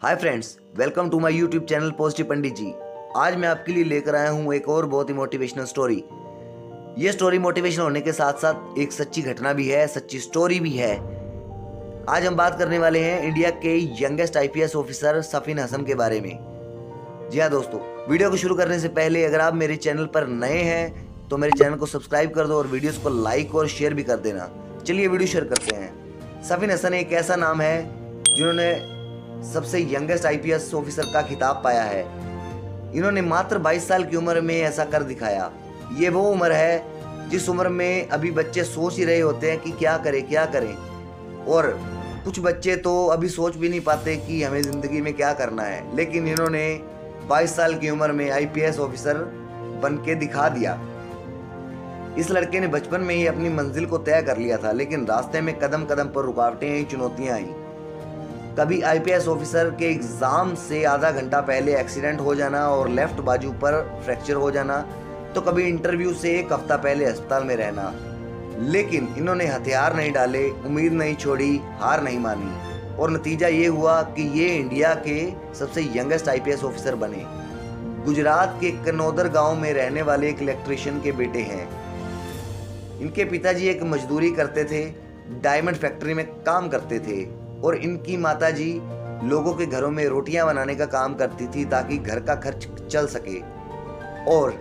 Hi friends, welcome to my YouTube channel positive Pandit ji. आज मैं आपके लिए लेकर आया हूँ एक और बहुत ही मोटिवेशनल स्टोरी। ये स्टोरी मोटिवेशनल होने के साथ साथ एक सच्ची घटना भी है, सच्ची स्टोरी भी है। आज हम बात करने वाले हैं इंडिया के youngest IPS officer Safin Hasan के बारे में। जी हाँ दोस्तों, वीडियो को शुरू करने से पहले अगर आप मेरे चैनल पर नए हैं तो मेरे चैनल को सब्सक्राइब कर दो और वीडियोस को लाइक और शेयर भी कर देना। चलिए वीडियो शेयर करते हैं। सफीन हसन एक ऐसा नाम है जिन्होंने सबसे यंगेस्ट आईपीएस ऑफिसर का खिताब पाया है। इन्होंने मात्र 22 साल की उम्र में ऐसा कर दिखाया। ये वो उम्र है जिस उम्र में अभी बच्चे सोच ही रहे होते हैं कि क्या करें, और कुछ बच्चे तो अभी सोच भी नहीं पाते कि हमें ज़िंदगी में क्या करना है। लेकिन इन्होंने 22 साल की उम्र में आईपीएस ऑफिसर बन के दिखा दिया। इस लड़के ने बचपन में ही अपनी मंजिल को तय कर लिया था, लेकिन रास्ते में कदम कदम पर रुकावटें आई, चुनौतियां आई। कभी आईपीएस ऑफिसर के एग्जाम से आधा घंटा पहले एक्सीडेंट हो जाना और लेफ्ट बाजू पर फ्रैक्चर हो जाना, तो कभी इंटरव्यू से एक हफ्ता पहले अस्पताल में रहना। लेकिन इन्होंने हथियार नहीं डाले, उम्मीद नहीं छोड़ी, हार नहीं मानी, और नतीजा ये हुआ कि ये इंडिया के सबसे यंगेस्ट आईपीएस ऑफिसर बने। गुजरात के कनौदर गांव में रहने वाले एक इलेक्ट्रिशियन के बेटे हैं। इनके पिताजी एक मजदूरी करते थे, डायमंड फैक्ट्री में काम करते थे, और इनकी माताजी लोगों के घरों में रोटियां बनाने का काम करती थी ताकि घर का खर्च चल सके। और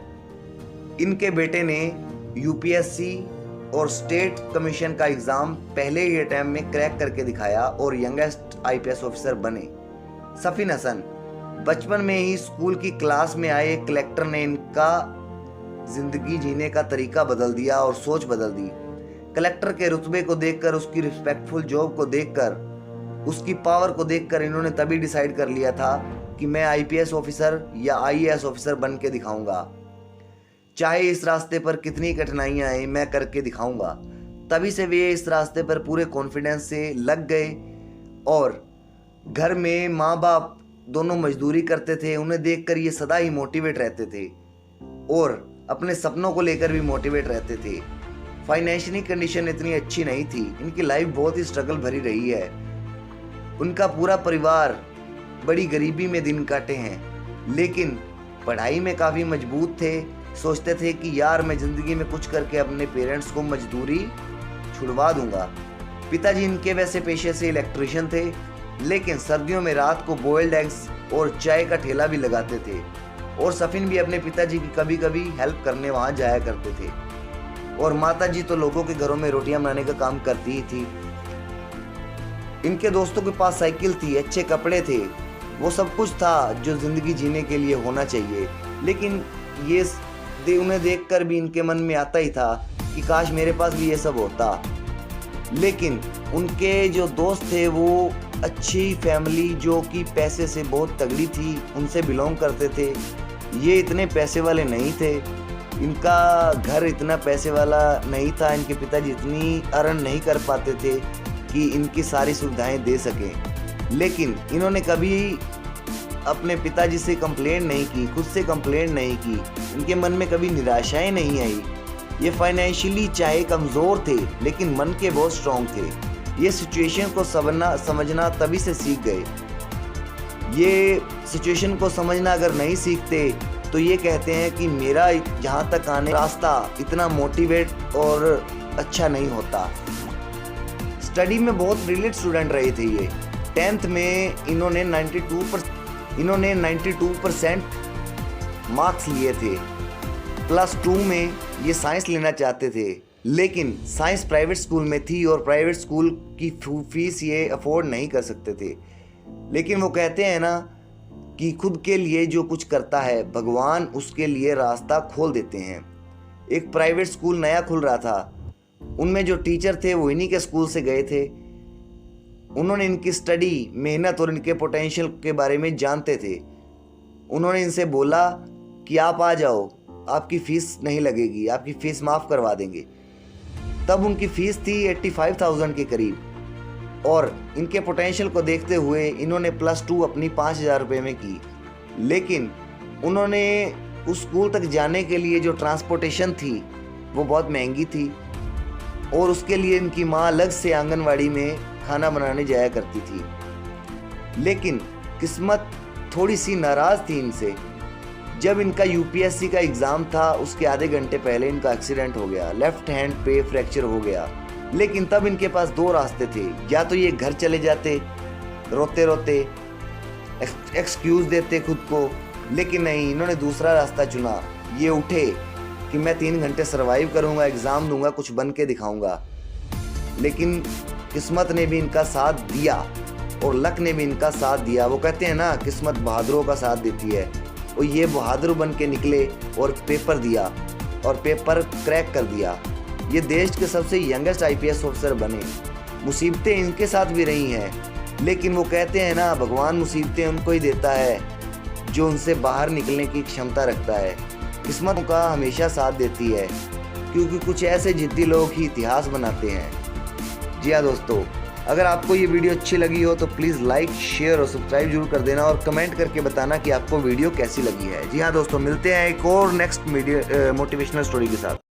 इनके बेटे ने यूपीएससी और स्टेट कमीशन का एग्जाम पहले ही अटेम्प्ट में क्रैक करके दिखाया और यंगेस्ट आईपीएस ऑफिसर बने। सफीन हसन बचपन में ही स्कूल की क्लास में आए कलेक्टर ने इनका जिंदगी जीने का तरीका बदल दिया और सोच बदल दी। कलेक्टर के रुतबे को देखकर, उसकी रिस्पेक्टफुल जॉब को देखकर, उसकी पावर को देखकर इन्होंने तभी डिसाइड कर लिया था कि मैं आईपीएस ऑफिसर या आईएएस ऑफिसर बन के दिखाऊंगा। चाहे इस रास्ते पर कितनी कठिनाइयां आए, मैं करके दिखाऊंगा। तभी से वे इस रास्ते पर पूरे कॉन्फिडेंस से लग गए। और घर में माँ बाप दोनों मजदूरी करते थे, उन्हें देखकर ये सदा ही मोटिवेट रहते थे और अपने सपनों को लेकर भी मोटिवेट रहते थे। फाइनेंशियली कंडीशन इतनी अच्छी नहीं थी, इनकी लाइफ बहुत ही स्ट्रगल भरी रही है। उनका पूरा परिवार बड़ी गरीबी में दिन काटे हैं, लेकिन पढ़ाई में काफ़ी मजबूत थे। सोचते थे कि यार मैं ज़िंदगी में कुछ करके अपने पेरेंट्स को मजदूरी छुड़वा दूंगा। पिताजी इनके वैसे पेशे से इलेक्ट्रिशियन थे, लेकिन सर्दियों में रात को बॉइल्ड एग्स और चाय का ठेला भी लगाते थे। और सफीन भी अपने पिताजी की कभी कभी हेल्प करने वहाँ जाया करते थे। और माताजी तो लोगों के घरों में रोटियां बनाने का काम करती ही थी। इनके दोस्तों के पास साइकिल थी, अच्छे कपड़े थे, वो सब कुछ था जो ज़िंदगी जीने के लिए होना चाहिए। लेकिन ये उन्हें देखकर भी इनके मन में आता ही था कि काश मेरे पास भी ये सब होता। लेकिन उनके जो दोस्त थे वो अच्छी फैमिली जो कि पैसे से बहुत तगड़ी थी उनसे बिलोंग करते थे। ये इतने पैसे वाले नहीं थे, इनका घर इतना पैसे वाला नहीं था, इनके पिताजी इतनी अर्न नहीं कर पाते थे कि इनकी सारी सुविधाएं दे सकें। लेकिन इन्होंने कभी अपने पिताजी से कंप्लेंट नहीं की, खुद से कंप्लेंट नहीं की, इनके मन में कभी निराशाएं नहीं आई। ये फाइनेंशियली चाहे कमज़ोर थे, लेकिन मन के बहुत स्ट्रॉन्ग थे। ये सिचुएशन को समझना तभी से सीख गए। ये सिचुएशन को समझना अगर नहीं सीखते तो ये कहते हैं कि मेरा यहाँ तक आने रास्ता इतना मोटिवेट और अच्छा नहीं होता। स्टडी में बहुत ब्रिलियंट स्टूडेंट रहे थे ये। 10th में इन्होंने 92% मार्क्स लिए थे। प्लस 2 में ये साइंस लेना चाहते थे, लेकिन साइंस प्राइवेट स्कूल में थी और प्राइवेट स्कूल की फीस ये अफोर्ड नहीं कर सकते थे। लेकिन वो कहते हैं ना कि खुद के लिए जो कुछ करता है भगवान उसके लिए रास्ता खोल देते हैं। एक प्राइवेट स्कूल नया खुल रहा था, उनमें जो टीचर थे वो इन्हीं के स्कूल से गए थे। उन्होंने इनकी स्टडी, मेहनत और इनके पोटेंशियल के बारे में जानते थे। उन्होंने इनसे बोला कि आप आ जाओ, आपकी फ़ीस नहीं लगेगी, आपकी फ़ीस माफ़ करवा देंगे। तब उनकी फ़ीस थी 85,000 के करीब। और इनके पोटेंशियल को देखते हुए इन्होंने +2 अपनी 5,000 रुपये में की। लेकिन उन्होंने उस स्कूल तक जाने के लिए जो ट्रांसपोर्टेशन थी वो बहुत महंगी थी, और उसके लिए इनकी माँ अलग से आंगनवाड़ी में खाना बनाने जाया करती थी। लेकिन किस्मत थोड़ी सी नाराज़ थी इनसे। जब इनका यूपीएससी का एग्ज़ाम था उसके आधे घंटे पहले इनका एक्सीडेंट हो गया, लेफ्ट हैंड पे फ्रैक्चर हो गया। लेकिन तब इनके पास दो रास्ते थे, या तो ये घर चले जाते रोते रोते, एक्सक्यूज़ देते खुद को, लेकिन नहीं, इन्होंने दूसरा रास्ता चुना। ये उठे कि मैं 3 घंटे सर्वाइव करूंगा, एग्ज़ाम दूंगा, कुछ बन के दिखाऊंगा। लेकिन किस्मत ने भी इनका साथ दिया और लक ने भी इनका साथ दिया। वो कहते हैं ना, किस्मत बहादुरों का साथ देती है। और ये बहादुर बन के निकले और पेपर दिया और पेपर क्रैक कर दिया। ये देश के सबसे यंगेस्ट आईपीएस ऑफिसर बने। मुसीबतें इनके साथ भी रही हैं, लेकिन वो कहते हैं ना, भगवान मुसीबतें उनको ही देता है जो उनसे बाहर निकलने की क्षमता रखता है। किस्मत का हमेशा साथ देती है, क्योंकि कुछ ऐसे जिद्दी लोग ही इतिहास बनाते हैं। जी हाँ दोस्तों, अगर आपको ये वीडियो अच्छी लगी हो तो प्लीज़ लाइक, शेयर और सब्सक्राइब जरूर कर देना और कमेंट करके बताना कि आपको वीडियो कैसी लगी है। जी हाँ दोस्तों, मिलते हैं एक और नेक्स्ट मोटिवेशनल स्टोरी के साथ।